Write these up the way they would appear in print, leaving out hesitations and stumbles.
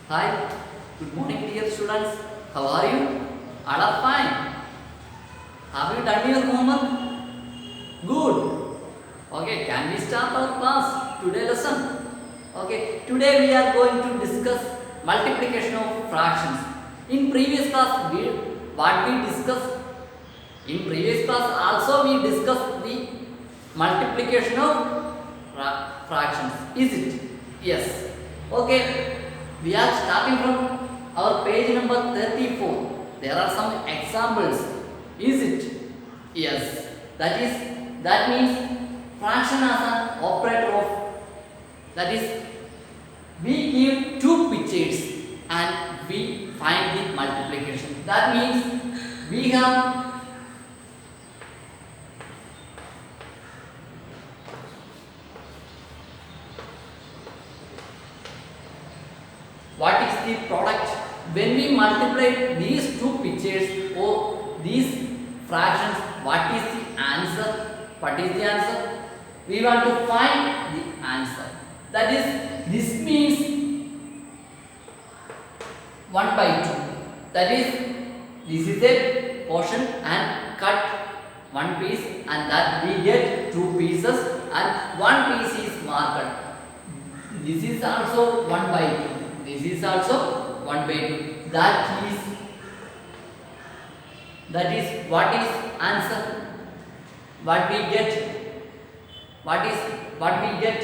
Hi, good morning, dear students. How are you? All are fine. Have you done your homework? Good. Okay, can we start our class today lesson? Okay, today we are going to discuss multiplication of fractions. In previous class, what we discussed. In previous class also we discussed the multiplication of fractions. Is it? Yes. Okay. We are starting from our page number 34. There are some examples. Is it? Yes. That means fraction as an operator of, that is, we give two pictures and we find the multiplication. That means we have what is the product when we multiply these two pictures or these fractions. What is the answer? We want to find the answer. That is, this means 1 by 2. That is, this is a portion and cut one piece, and that we get two pieces and one piece is marked. This is also 1 by 2. This is also 1 by 2. That is what is answer? What we get? What we get?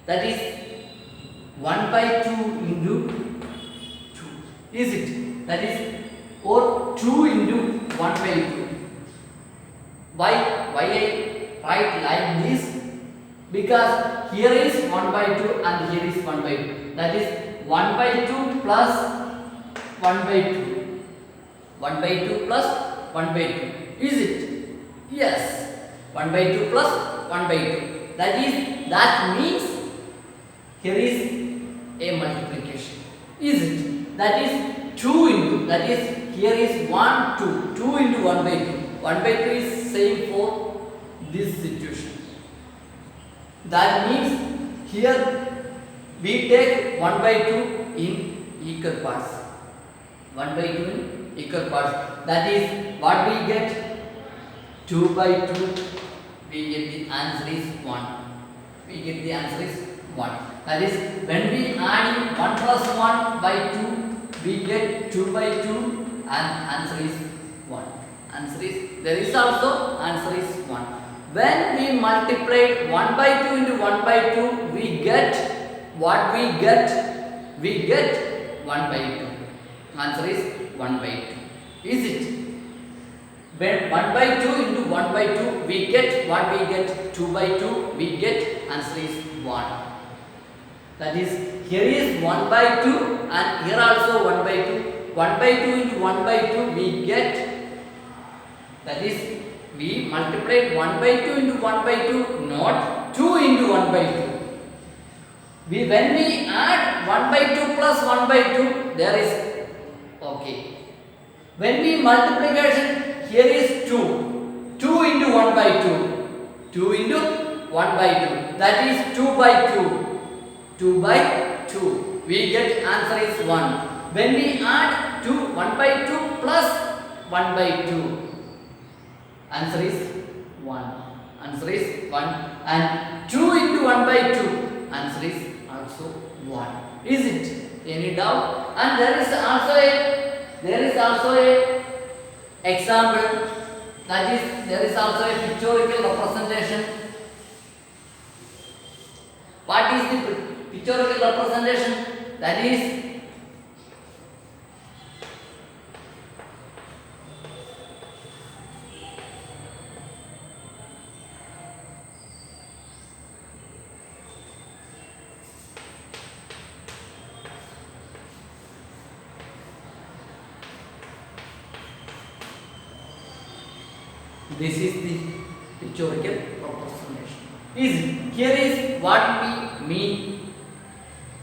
That is 1 by 2 into 2. Is it? That is, or 2 into 1 by 2. Why I write like this? Because here is 1 by 2 and here is 1 by 2. That is 1 by 2 plus 1 by 2. 1 by 2 plus 1 by 2. Is it? Yes. 1 by 2 plus 1 by 2. That means here is a multiplication. Is it? That is 2 into, that is, here is 1, 2. 2 into 1 by 2. 1 by 2 is same for this situation. That means here we take 1 by 2 in equal parts. 1 by 2 in equal parts. That is what we get. 2 by 2. We get the answer is 1. We get the answer is 1. That is, when we add 1 plus 1 by 2, we get 2 by 2 and answer is 1. There is also answer is 1. When we multiply 1 by 2 into 1 by 2, we get what we get? We get 1 by 2. Answer is 1 by 2. Is it? When 1 by 2 into 1 by 2, we get what we get? 2 by 2, we get answer is 1. That is, here is 1 by 2 and here also 1 by 2. 1 by 2 into 1 by 2, we get, that is, we multiplied 1 by 2 into 1 by 2, not 2 into 1 by 2. When we add 1 by 2 plus 1 by 2, there is, okay. When we multiplication, here is 2. 2 into 1 by 2. 2 into 1 by 2. That is 2 by 2. 2 by 2. We get answer is 1. When we add 1 by 2 plus 1 by 2. Answer is 1. Answer is 1. And 2 into 1 by 2. Answer is also 1. Is it? Any doubt? And there is also a example. That is, there is also a pictorial representation. What is the pictorial representation? That is, this is the pictorial representation. Here is what we mean.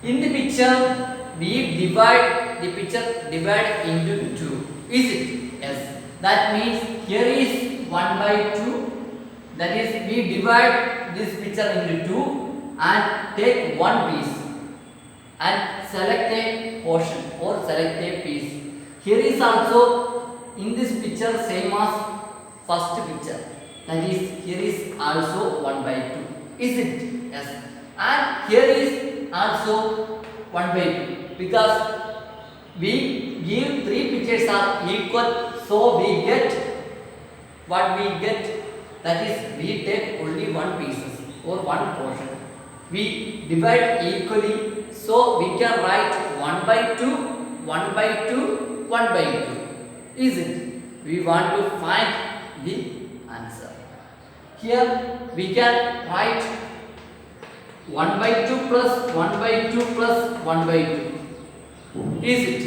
In the picture, we divide into 2. Is it? Yes. That means here is 1 by 2. That is, we divide this picture into 2 and take one piece and select a portion or select a piece. Here is also in this picture same as first picture. That is, here is also 1 by 2. Is it? Yes. And here is also 1 by 2 because we give three pictures are equal, so we get what we get. That is, we take only one pieces or one portion. We divide equally, so we can write 1 by 2, 1 by 2, 1 by 2. Is it? We want to find the answer. Here we can write 1 by 2 plus 1 by 2 plus 1 by 2. Is it?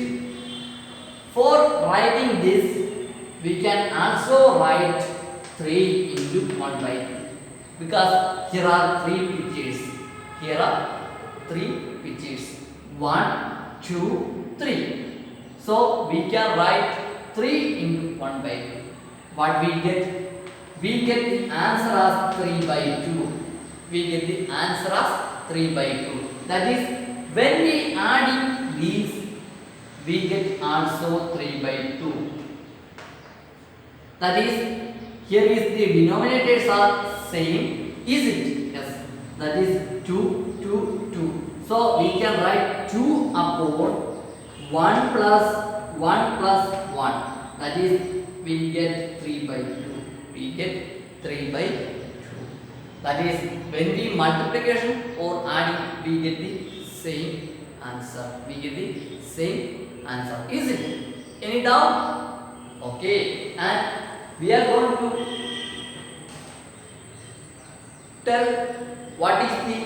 For writing this, we can also write 3 into 1 by 2 because here are 3 pictures. Here are 3 pictures. 1, 2, 3. So we can write 3 into 1 by 2. What we get? We get the answer as 3 by 2. We get the answer as 3 by 2. That is, when we add these, we get also 3 by 2. That is, here is the denominators are same. Is it? Yes. That is 2, 2, 2. So we can write 2 upon 1 plus 1 plus 1. That is, we get 3 by 2. We get 3 by 2. That is, when we multiplication or adding, we get the same answer. We get the same answer. Is it? Any doubt? Okay. And we are going to tell what is the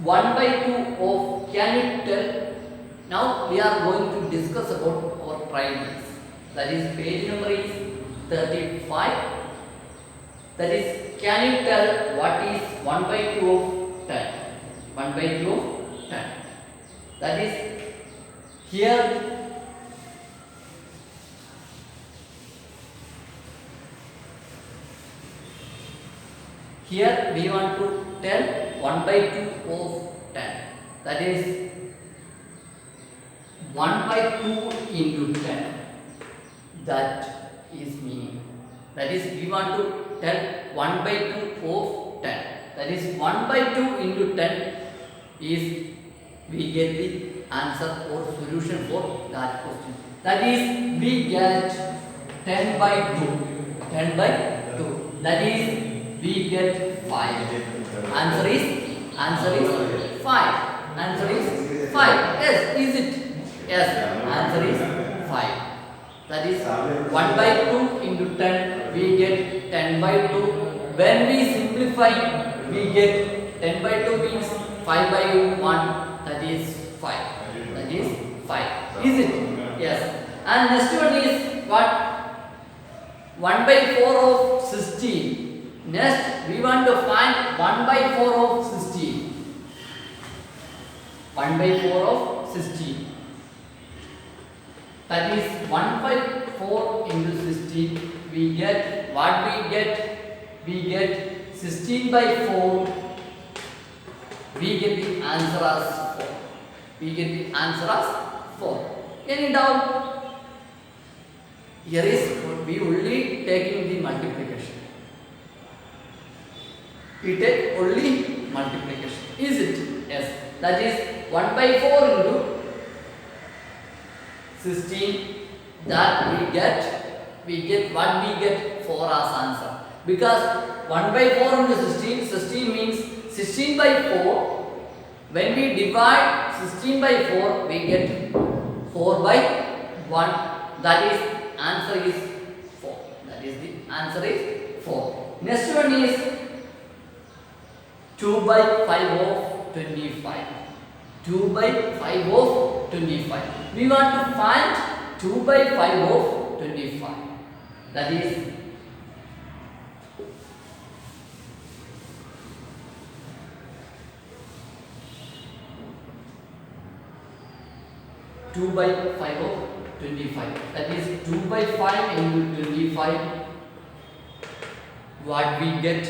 1 by 2 of, can you tell? Now we are going to discuss about our primaries. That is, page number is 35. That is, can you tell what is 1 by 2 of 10? 1 by 2 of 10. That is, here we want to tell 1 by 2 of 10. That is 1 by 2 into 10. That is meaning. That is, we want to tell 1 by 2 of 10. That is, 1 by 2 into 10 is, we get the answer or solution for that question. That is, we get 10 by 2. 10 by 2. That is, we get 5. Answer is 5. Answer is 5. Yes, is it? Yes, answer is 5. That is 1 by 2 into 10, we get 10 by 2. When we simplify, we get 10 by 2 means 5 by 1, that is 5. That is 5. Is it? Yes. And next one is what? 1 by 4 of 16. Next, we want to find 1 by 4 of 16. 1 by 4 of 16. That is 1 by 4 into 16. We get what we get? We get 16 by 4. We get the answer as 4. We get the answer as 4. Any doubt? Here is we only taking the multiplication. We take only multiplication. Is it? Yes. That is 1 by 4 into 16. That we get what we get 4 as answer. Because 1 by 4 into 16, 16 means 16 by 4. When we divide 16 by 4, we get 4 by 1. That is, answer is 4. That is, the answer is 4. Next one is 2 by 5 of 25. 2 by 5 of 25. We want to find 2 by 5 of 25. That is 2 by 5 of 25. That is 2 by 5 into 25. What we get?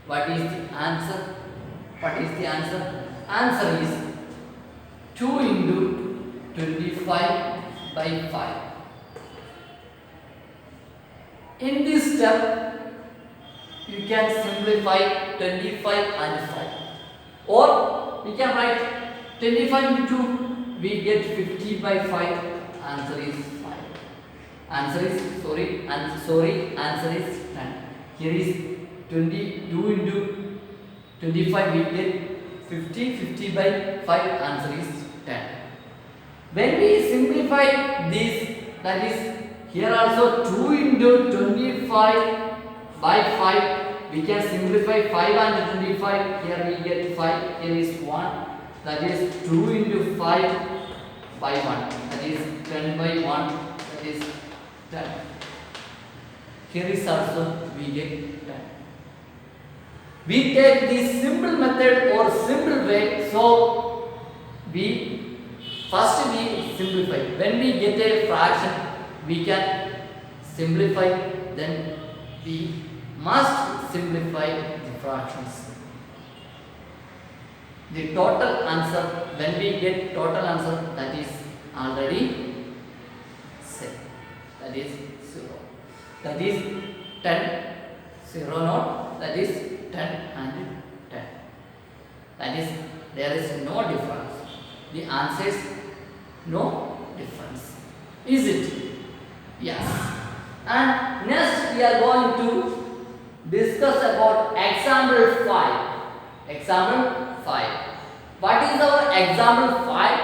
What is the answer? What is the answer? Answer is 2 into 25 by 5. In this step, you can simplify 25 and 5. Or we can write 25 into 2, we get 50 by 5. Answer is 5. Answer is, answer is 10. Here is 22 into 25, we get 50 by 5, answer is 10. When we simplify this, that is here also 2 into 25 by 5, we can simplify 5 and 25, here we get 5, here is 1, that is 2 into 5 by 1, that is 10 by 1, that is 10. Here is also we get 10. We take this simple method or simple way, so we first we simplify. When we get a fraction, we can simplify, then we must simplify the fractions. The total answer, when we get total answer, that is already set, that is 0. That is 10, 0 not, that is 10 and 10. That is, there is no difference. The answer is no difference. Is it? Yes. And next we are going to discuss about example 5. Example 5. What is our example 5?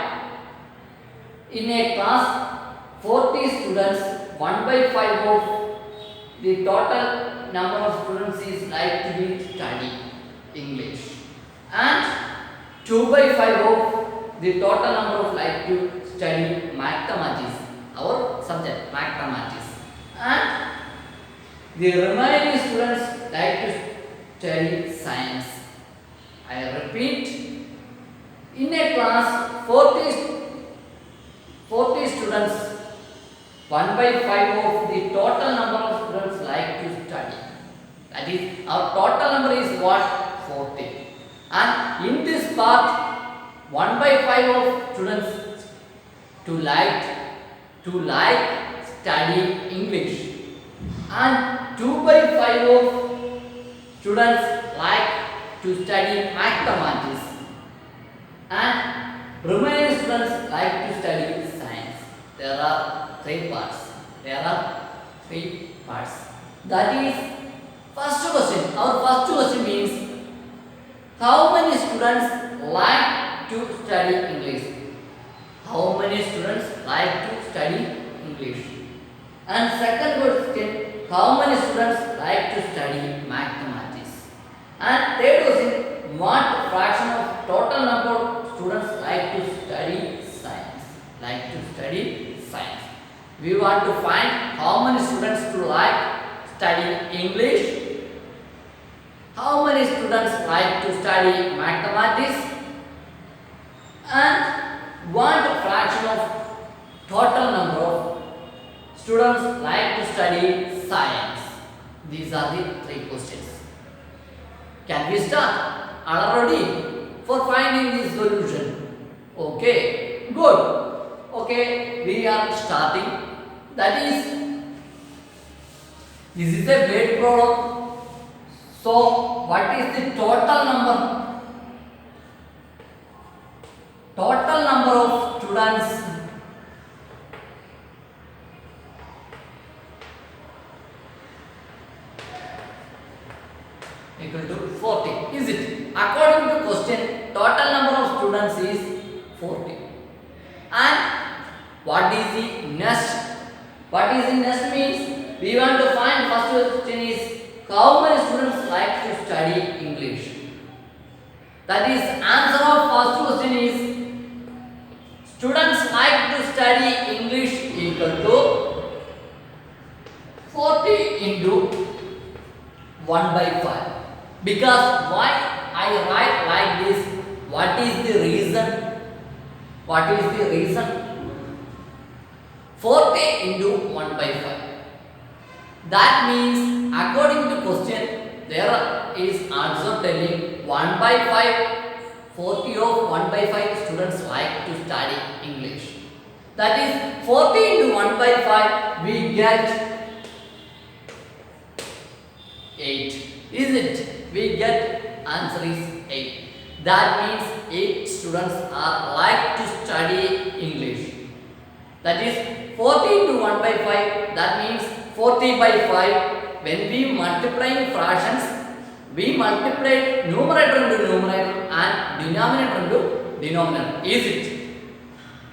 In a class 40 students, 1 by 5 of the total number of students is like to be study English, and 2 by 5 of the total number of like to study mathematics, our subject mathematics, and the remaining students like to study science. I repeat, in a class 40 students, 1 by 5 of the total number of students like to study. That is, our total number is what? 40. And in this part, 1 by 5 of students to like study English, and 2 by 5 of students like to study mathematics, and remaining students like to study science. There are 3 parts. That is first question. Our first question means how many students like to study English? How many students like to study English? And second question, how many students like to study mathematics? And third question, what fraction of total number of students like to study science? We want to find how many students to like study English, how many students like to study mathematics, and what fraction of total number of students like to study science. These are the 3 questions. Can we start? Are ready for finding the solution? Okay, good. Okay, we are starting. That is, this is a weight problem. So, what is the total number? Total number of students equal to 40. Is it? According to question, total number of students is 40. And what is the next? What is the next means? We want to find first question is how many students like to study English. That is, answer of first question is students like to study English equal to 40 into 1 by 5. Because why I write like this? What is the reason? What is the reason? 40 into 1 by 5. That means according to question there is also telling 1 by 5 40 of 1 by 5 students like to study English. That is 40 into 1 by 5 we get 8. Is it? We get answer is 8. That means 8 students are like to study English. That is 40 into 1 by 5, that means 40 by 5. When we multiplying fractions, we multiply numerator into numerator and denominator into denominator. Is it?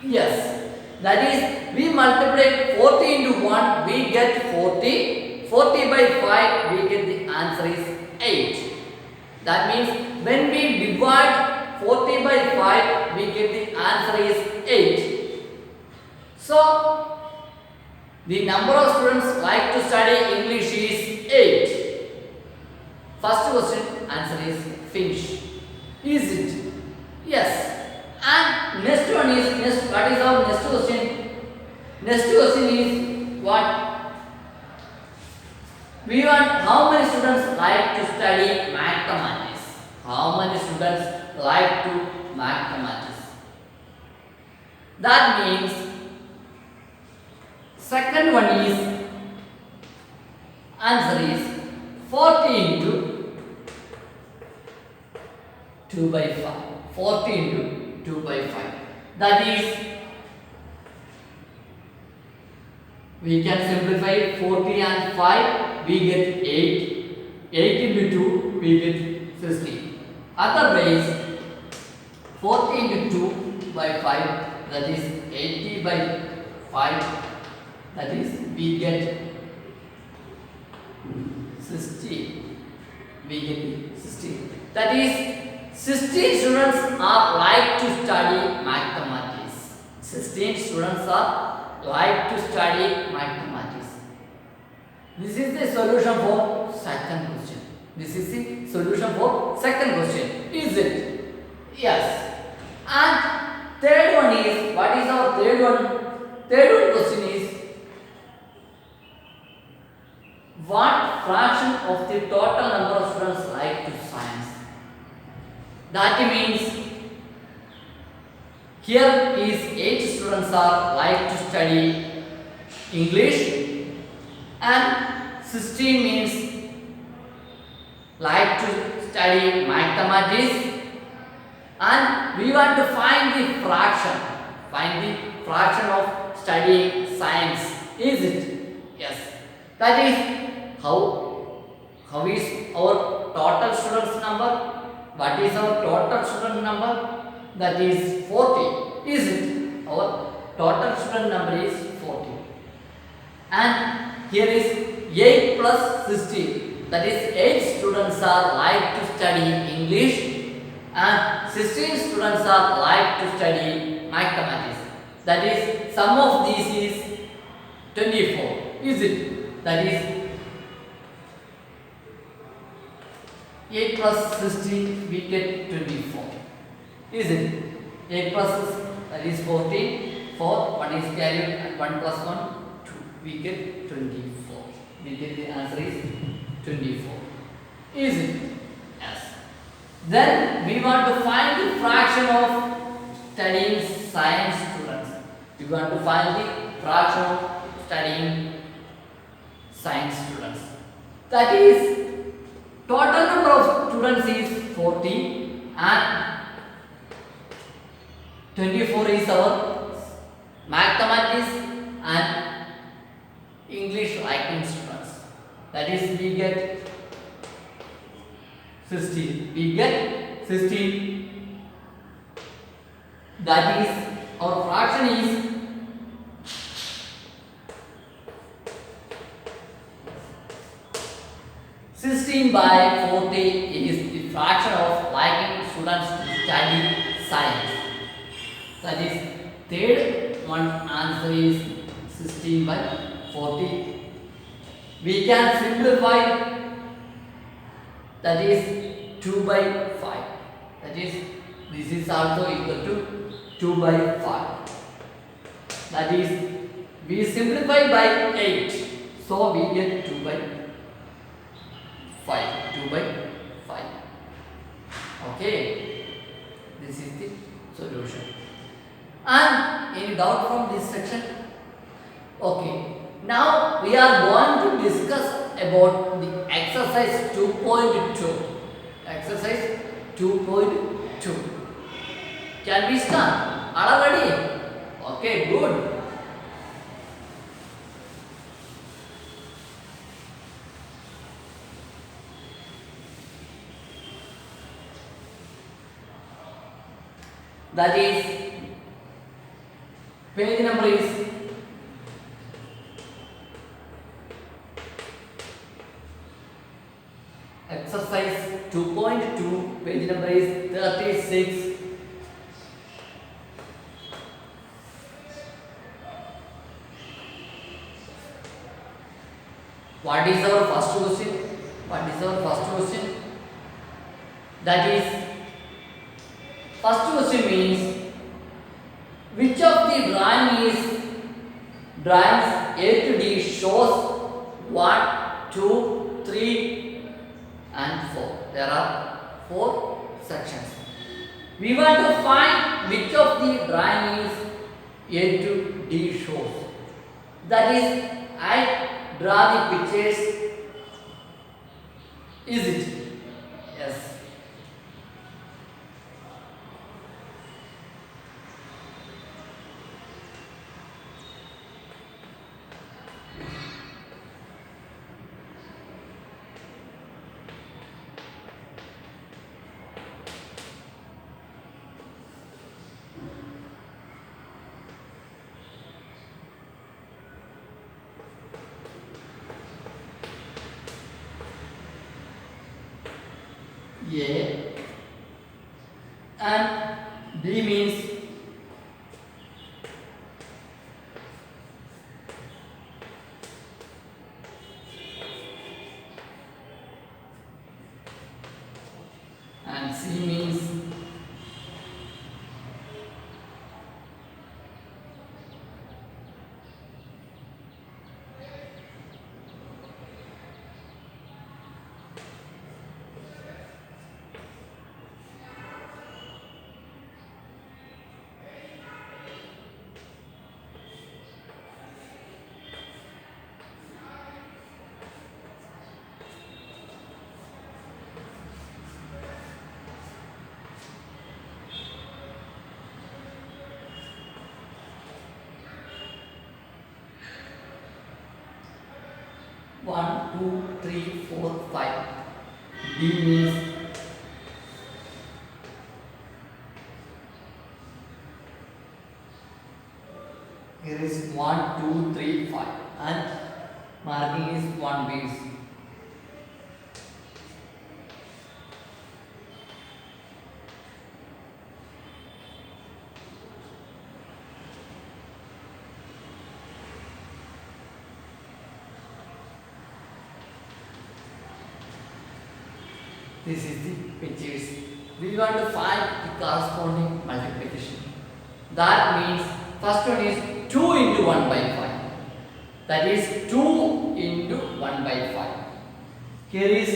Yes. That is, we multiply 40 into 1, we get 40. 40 by 5, we get the answer is 8. That means when we divide 40 by 5, we get the answer is 8. So, the number of students like to study English is 8. First question, answer is finish. Is it? Yes. And next one is, what is our next question? Next question is what? We want how many students like to study mathematics. How many students like to mathematics? That means second one is answer is 40 into 2 by 5. 40 into 2 by 5. That is, we can simplify 40 and 5, we get 8. 8 into 2, we get 60. Otherwise, 40 into 2 by 5, that is 80 by 5, that is we get 60. We get 60. That is 16 students are like to study mathematics. 16 students are like to study mathematics. This is the solution for second question. This is the solution for second question. Is it? Yes. And third one is, what is our third one? Third one question is, what fraction of the total number of students like to science? That means here is 8 students are like to study English and 16 means like to study mathematics, and we want to find the fraction. Find the fraction of studying science. Is it? Yes. That is how is our total students number? What is our total student number? That is 40. Is it? Our total student number is 40. And here is 8 plus 16. That is 8 students are like to study English and 16 students are like to study mathematics. That is, sum of these is 24. Is it? That is 8 plus 16, we get 24. Is it? 8 plus 6, that is 14. 4, 1 is carried, and 1 plus 1, 2. We get 24. We get the answer is 24. Is it? Yes. Then we want to find the fraction of studying science students. We want to find the fraction of studying science students. That is, total number of students is 40 and 24 is our mathematics and English writing students. That is, we get 16. We get 16. That is, our fraction is 16 by 40 is the fraction of liking students to study science. That is, third one answer is 16 by 40. We can simplify, that is 2 by 5. That is, this is also equal to 2 by 5. That is, we simplify by 8. So we get 2 by 5. 2 by 5. Okay. solution. And any doubt from this section? Okay. Now we are going to discuss about the exercise 2.2. Exercise 2.2. Can we start? Are you ready? Okay, good. That is, page number is exercise 2.2, page number is 36. What is our first question? What is our first question? That is, first question means, which of the drawings A to D shows 1, 2, 3 and 4. There are 4 sections. We want to find which of the drawing is A to D shows. That is, I draw the pictures. Is it? Yes. A and B means and C means one, two, three, four, five. D means here is 1, 2, 3, 5 and marking is 1 base. This is the pictures. We want to find the corresponding multiplication. That means first one is 2 into 1 by 5. That is 2 into 1 by 5. Here is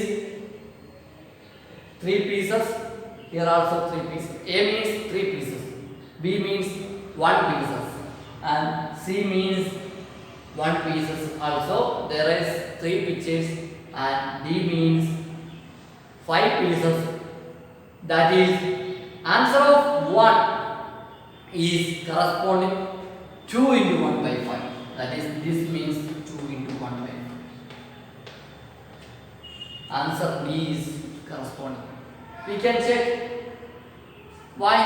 3 pieces. Here also 3 pieces. A means 3 pieces. B means 1 pieces. And C means 1 pieces also. There is 3 pictures. And D means 5 pieces. That is, answer of 1 is corresponding 2 into 1 by 5. That is, this means 2 into 1 by 5. Answer B is corresponding. We can check why.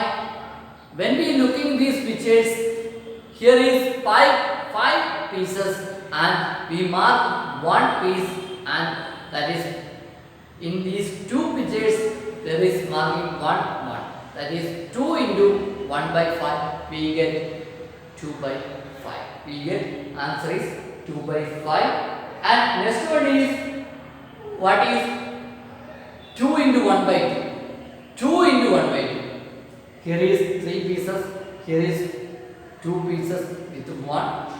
When we looking these pictures, here is 5 pieces and we mark 1 piece, and that is, in these 2 pictures there is marking 1, 1. That is 2 into 1 by 5. We get 2 by 5. We get answer is 2 by 5. And next one is, what is 2 into 1 by 2? 2 into 1 by 2. Here is 3 pieces. Here is 2 pieces with 1.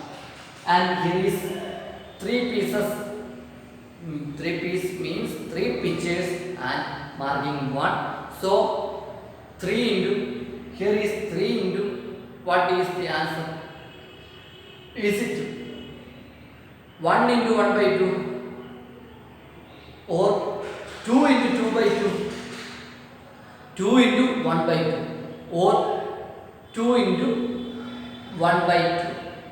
And here is 3 pieces. 3 piece means 3 pictures and marking 1. So 3 into, here is 3 into, what is the answer? Is it 1 into 1 by 2 or 2 into 2 by 2? 2 into 1 by 2 or 2 into 1 by 2.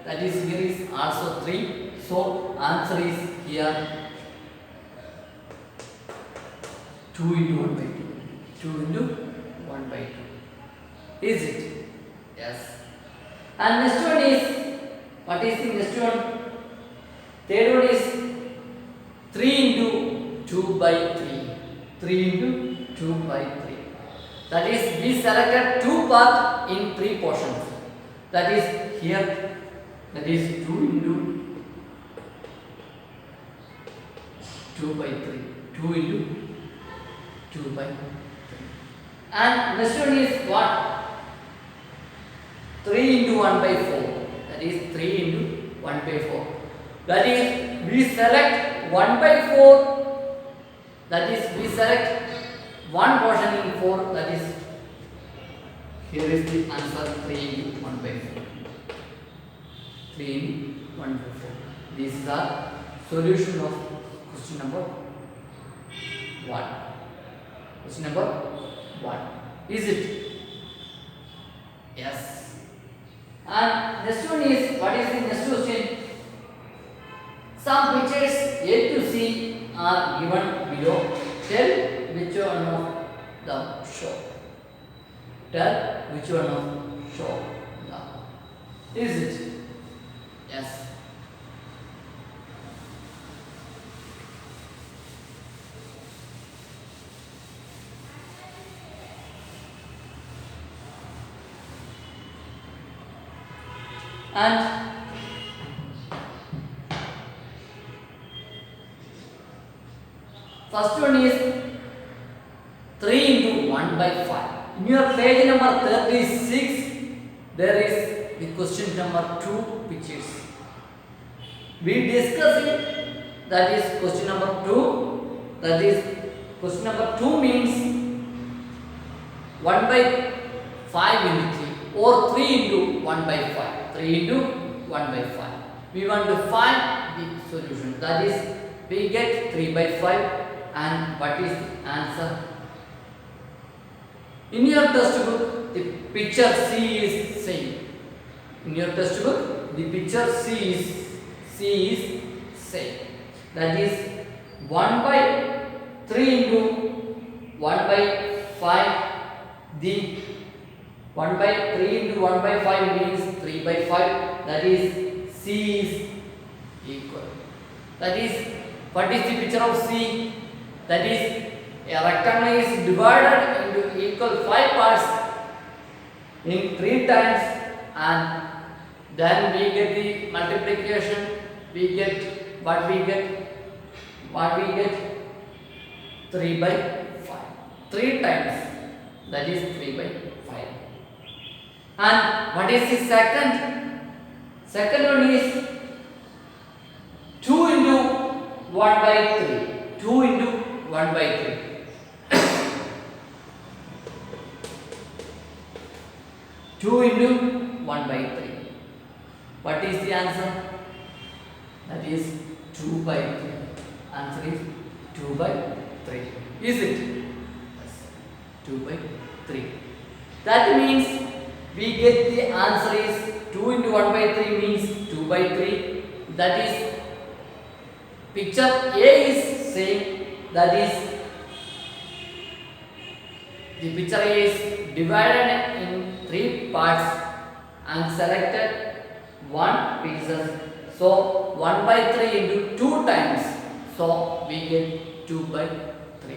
That is, here is also 3. So answer is here 2 into 1 by 2. 2 into 1 by 2. Is it? Yes. And next one is, what is the next one? Third one is 3 into 2 by 3. 3 into 2 by 3. That is, we selected 2 parts in 3 portions. That is here, that is 2 into 2 by 3. 2 into 2 by 3. And next one is what? 3 into 1 by 4. That is 3 into 1 by 4. That is, we select 1 by 4. That is, we select one portion in 4. That is, here is the answer 3 into 1 by 4. 3 into 1 by 4. This is the solution of question number 1. Question number 1. Is it? Yes. And next one is, what is the next question? Some pictures A to C are given below. Tell which one of them show. Tell which one of them show. Is it? Yes. And first one is 3 into 1 by 5. In your page number 36, there is the question number 2 pictures. We discuss it. That is question number 2. That is question number 2 means 1 by 5 into 3 or 3 into 1 by 5. 3 into 1 by 5. We want to find the solution. That is, we get 3 by 5. And what is the answer? In your textbook, the picture C is same. In your textbook, the picture C is same. That is 1 by 3 into 1 by 5. The 1 by 3 into 1 by 5 means 3 by 5. That is, C is equal. That is, what is the picture of C? That is, a rectangle is divided into equal 5 parts in 3 times, and then we get the multiplication. We get what we get? What we get? 3 by 5. 3 times. That is 3 by 5. And what is the second? Second one is 2 into 1 by 3. 2 into 1 by 3. 2 into 1 by 3. What is the answer? That is 2 by 3. Answer is 2 by 3. Is it? Yes. 2 by 3. That means we get the answer is 2 into 1 by 3 means 2 by 3. That is, picture A is same. That is, the picture A is divided in 3 parts and selected 1 pieces. So 1 by 3 into 2 times. So we get 2 by 3.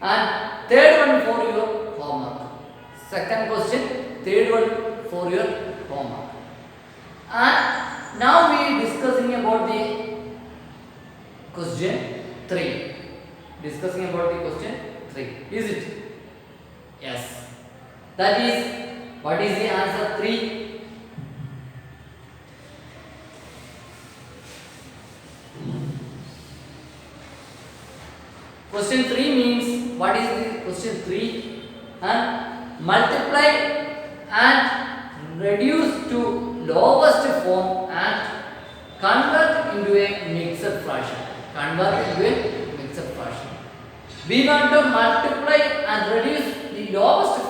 And third one for your homework. Second question, third one for your homework. And now we discussing about the question 3. Discussing about the question 3. Is it? Yes. That is, what is the answer 3? Question 3 means, what is the question 3? And multiply and reduce to lowest form and convert into a mixed fraction. Convert into a mixed fraction. We want to multiply and reduce the lowest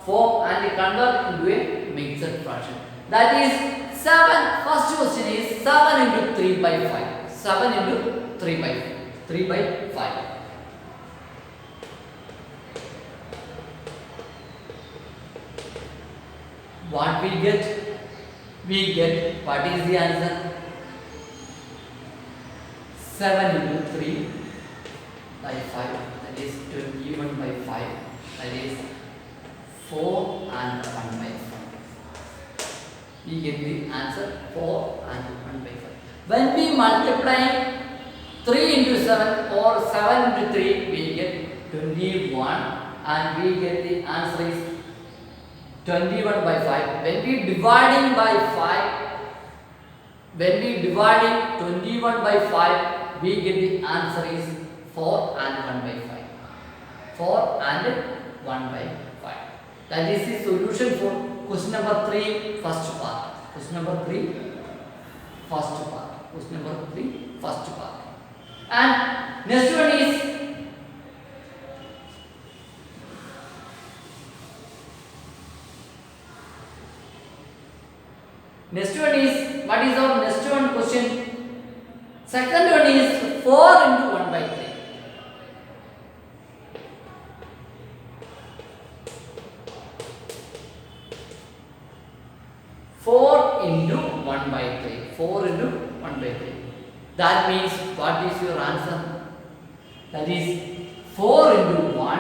form and convert into a mixed fraction. That is 7. First question is 7 into 3 by 5. 7 into 3 by 5. What we get? We get, what is the answer? 7 into 3 by 5, that is 21 by 5, that is 4 and 1 by 5. We get the answer 4 and 1 by 5. When we multiply 3 into 7 or 7 into 3, we get 21 and we get the answer is 21 by 5. When we dividing by 5, when we dividing 21 by 5, we get the answer is 4 and 1 by 5. 4 and 1 by 5. That is the solution for question number 3, first part. Question number 3, first part. Question number 3, first part. And next one is what is our next one question? Second one is 4 into 1 by 3. 4 into 1 by 3. 4 into 1 by 3. That means what is your answer? That is 4 into 1.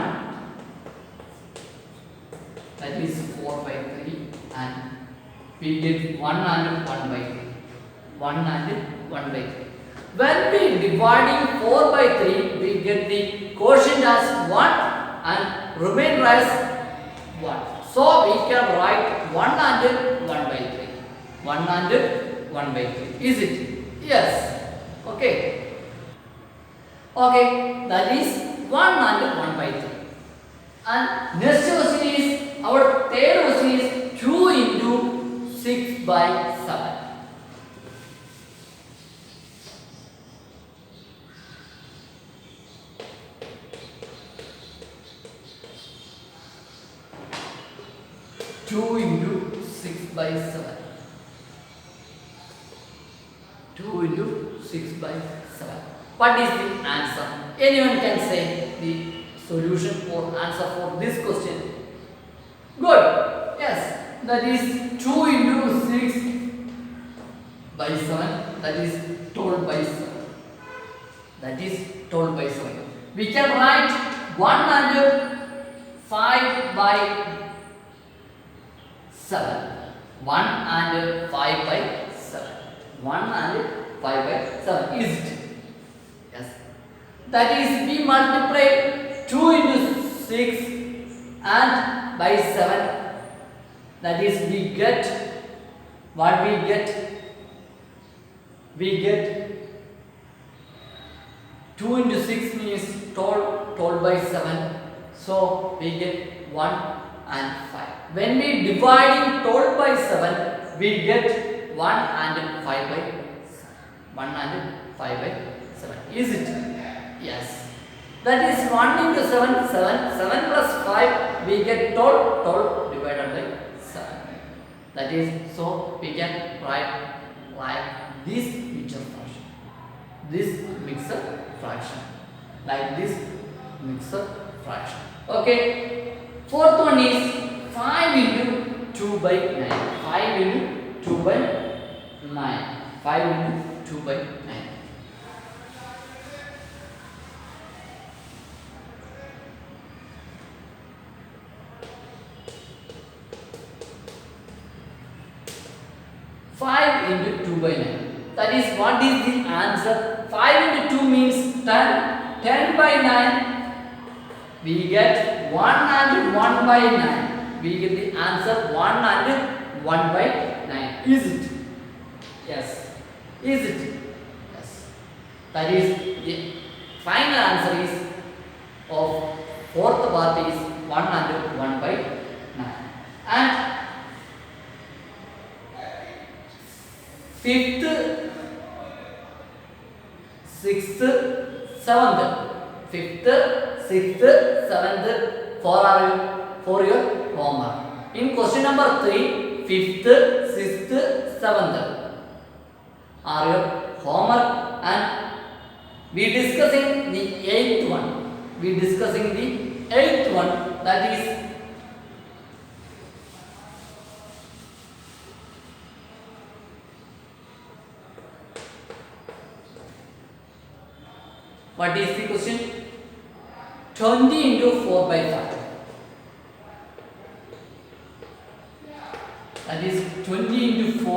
That is 4 by 3 and we get 1 and 1 by 3. 1 and 1 by 3. When we dividing 4 by 3, we get the quotient as 1 and remainder as 1. So we can write 1 and 1 by 3. 1 and 1 by 3. Is it? Yes. Okay. Okay. That is 1 and 1 by 3. And next question is, our third question is 2 into 6 by 7. 2 into 6 by 7. 2 into 6 by 7. What is the answer? Anyone can say the solution or answer for this question. Good. Yes. That is 2 into 6 by 7. That is 12 by 7. That is 12 by 7. We can write 1 and 5 by 7. 1 and 5 by 7. 1 and 5 by 7. Is it? Yes. That is, we multiply 2 into 6 and by 7. That is, we get what we get. We get 2 into 6 means 12, 12 by 7. So we get 1 and 5. When we dividing 12 by 7, we get 1 and 5 by 7. 1 and 5 by 7. Is it? Yes. That is 1 into 7, 7. 7 plus 5, we get 12. 12 divided by 7. That is, so we can write like this mixed fraction. This mixed fraction. Like this mixed fraction. Okay. Fourth one is 5 into 2 by 9. 5 into 2 by 9. 5 into 2 by 9. Into 2 by 9. That is, what is the answer? 5 into 2 means 10. 10 by 9. We get 1 and 1 by 9. We get the answer 1 and 1 by 9. Is it? Yes. Is it? Yes. That is, the final answer is of fourth part is 1 and 1 by and fifth, sixth, seventh. Fifth, sixth, seventh, for your homework. In question number 3, fifth, sixth, seventh are your homework, and we discussing the eighth one. We discussing the eighth one, that is what is the question? 20 into 4 by 5. That is 20 into 4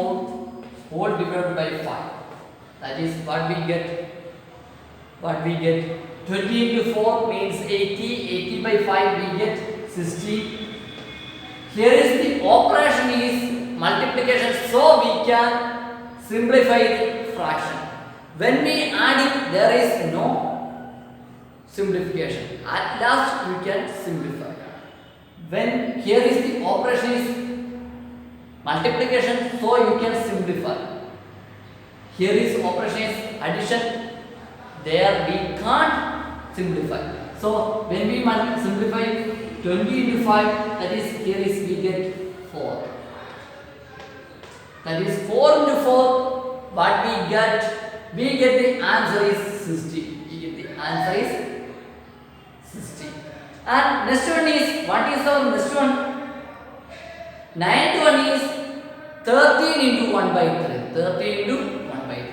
whole divided by 5. That is what we get. What we get? 20 into 4 means 80. 80 by 5 we get 60. Here is the operation is multiplication, so we can simplify the fraction. When we add it, there is no simplification. At last we can simplify. When here is the operation is multiplication, so you can simplify. Here is operation is addition, there we can't simplify. So when we simplify 20 into 5, that is here is we get 4. That is 4 into 4, what we get? We get the answer is 60. We get the answer is 60. And next one is, what is our next one? Ninth one is 13 into 1 by 3. 13 into 1 by 3.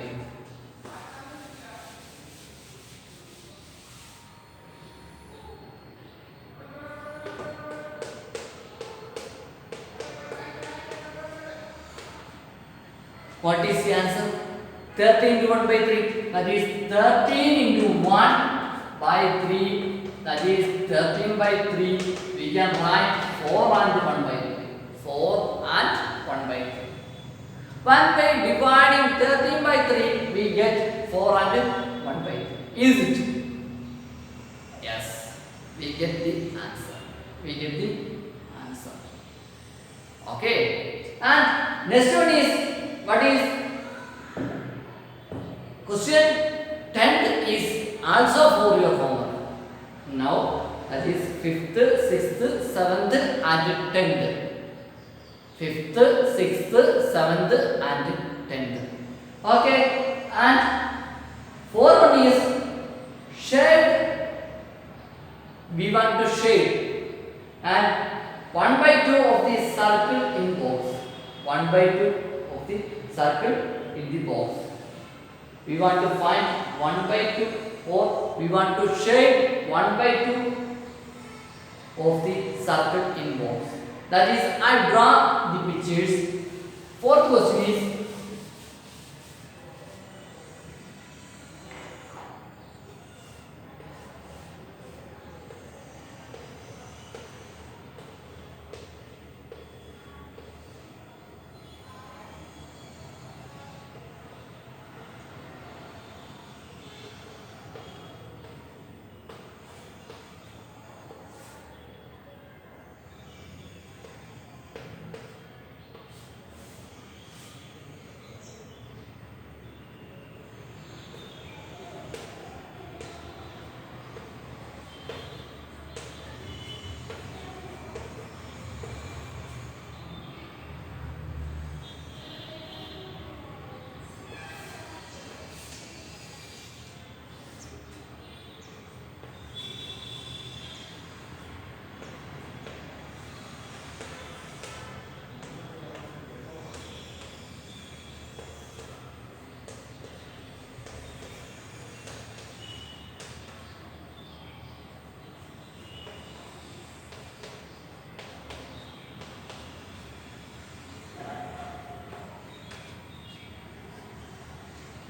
What is the answer? 13 into 1 by 3. That is 13 into 1 by 3. That is 13 by 3. We can write 4 and 1 by 3. 4 and 1 by 3. When by dividing 13 by 3, we get 4 and 1 by 3. Is it? Yes. We get the answer. We get the answer. Okay. And next one is, what is? Question 10th is also for your homework. Now that is 5th, 6th, 7th and 10th. 5th, 6th, 7th and 10th. Okay, and 4th one is shade. We want to shade and 1 by 2 of the circle in box. 1 by 2 of the circle in the box. We want to find 1 by 2, or we want to shade 1 by 2 of the circle in box. That is, I draw the pictures. 4th question is,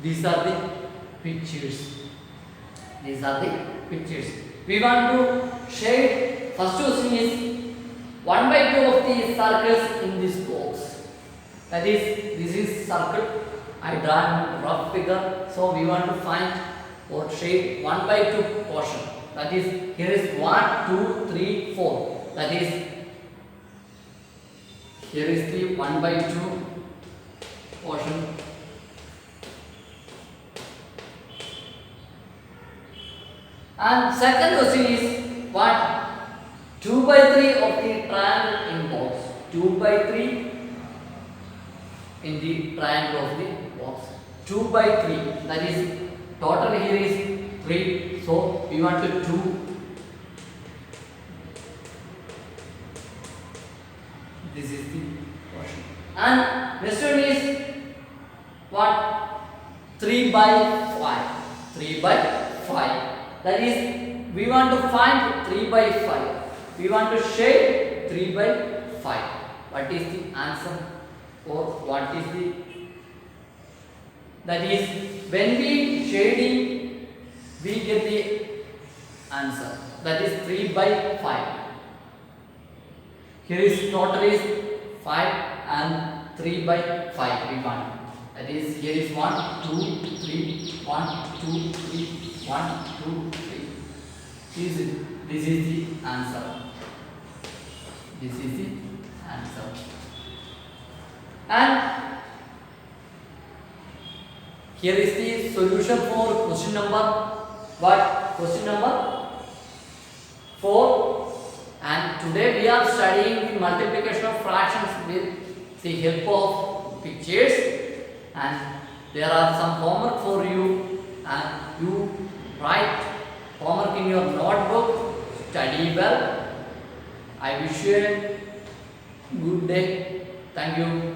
these are the pictures. These are the pictures. We want to shade. First question is 1 by 2 of the circles in this box. That is, this is circle. I draw rough figure. So we want to find or shade 1 by 2 portion. That is, here is 1, 2, 3, 4. That is Here is the 1 by 2 portion. And second question is what? 2 by 3 of the triangle in box. 2 by 3 in the triangle of the box. 2 by 3. That is total here is 3. So we want to 2. This is the portion. And next one is what? 3 by 5. 3 by 5. That is, we want to find 3 by 5. We want to shade 3 by 5. What is the answer? Or what is the? That is, when we shading, we get the answer. That is 3 by 5. Here is total is 5 and 3 by 5 we want. That is, here is 1, 2, 3, 1, 2, 3, 1, 2, 3. This is the answer. This is the answer. And here is the solution for question number what? Question number 4. And today we are studying the multiplication of fractions with the help of pictures. And there are some homework for you, and you write homework in your notebook. Study well. I wish you a good day. Thank you.